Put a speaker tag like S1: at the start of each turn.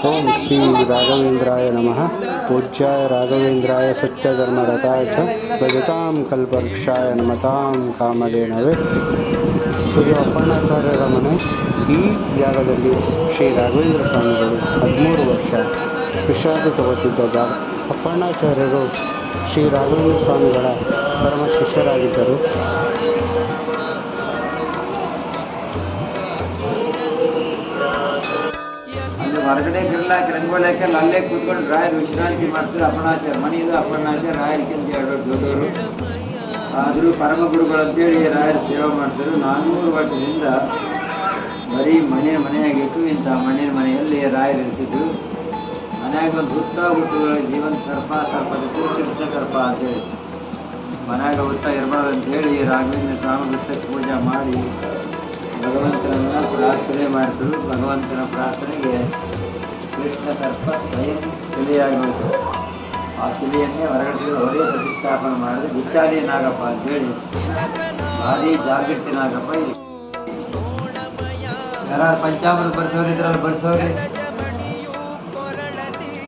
S1: ओम श्री राघवेंद्राय नमः। पूज्याय राघवेंद्राय सत्यधर्मरताय च भजतां कल्पवृक्षाय नमतां कामधेनवे। ಇದು ಅಪ್ಪಣ್ಣಾಚಾರ್ಯರ ಮನೆ. ಈ ಜಾಗದಲ್ಲಿ ಶ್ರೀ ರಾಘವೇಂದ್ರ ಸ್ವಾಮಿಗಳು 13 ವರ್ಷ ವಿಶ್ರಾಂತಿ ತಗೋತಿದ್ದ ಜಾಗ. ಅಪ್ಪಣ್ಣಾಚಾರ್ಯರು ಶ್ರೀ ರಾಘವೇಂದ್ರ ಸ್ವಾಮಿಗಳ ಪರಮ ಶಿಷ್ಯರಾಗಿದ್ದರು.
S2: ಹೊರಗಡೆ ಗಿರ್ಲಾಕಿ ರಂಗೋಲಿ ಹಾಕಿ ಅಲ್ಲೇ ಕೂತ್ಕೊಂಡು ರಾಯರು ವಿಶ್ರಾಂತಿ ಮಾಡ್ತಾರೆ. ಅಪ್ಪಣ್ಣಾಚಾರ್ಯ ಮನೆಯದು ಅಪ್ಪಣ್ಣಾಚಾರ್ಯ ರಾಯರಿಗಿಂತ 2 ದೊಡ್ಡವರು. ಆದರೂ ಪರಮ ಗುರುಗಳು ಅಂತೇಳಿ ರಾಯರು ಸೇವೆ ಮಾಡ್ತಾರೆ. 400 ವರ್ಷದಿಂದ ಬರೀ ಮನೆಯಾಗಿತ್ತು. ಇಂಥ ಮನೆಯಲ್ಲಿ ರಾಯರು ಇರ್ತಿದ್ರು. ಮನೆಯಾಗ ಒಂದು ಹುಟ್ಟುಗಳ ಜೀವನ ಸರ್ಪದ ಕೂರ್ತಿರ್ತ ಸರ್ಪ ಅಂತೇಳಿ ಮನ್ಯಾಗ ಹುಟ್ಟ ಇರಬಾರ್ದು ಅಂತೇಳಿ ರಾಘವೇಂದ್ರ ಸ್ವಾಮಿ ಪೂಜೆ ಮಾಡಿ ಭಗವಂತನನ್ನು ಪ್ರಾರ್ಥನೆ ಮಾಡ್ತಾರೆ. ಭಗವಂತನ ಪ್ರಾರ್ಥನೆಗೆ ಕೃಷ್ಣ ಸರ್ಪ ಸ್ವಯಂ ಶಿಲೆಯಾಗಿ ಹೋಯಿತು. ಆ ಶಿಲೆಯನ್ನೇ ಹೊರಗಡೆ ಅವರೇ ಪ್ರತಿಷ್ಠಾಪನೆ ಮಾಡಿದ್ರೆ ವಿಚಾರಿ ನಾಗಪ್ಪ ಅಂತೇಳಿ ಭಾರಿ ಜಾಗೃತಿ ನಾಗಪ್ಪ. ಯಾರು ಪಂಚಾಮೃತ ಬರ್ಸೋರು ಇದ್ರಲ್ಲಿ ಬರ್ಸೋರಿ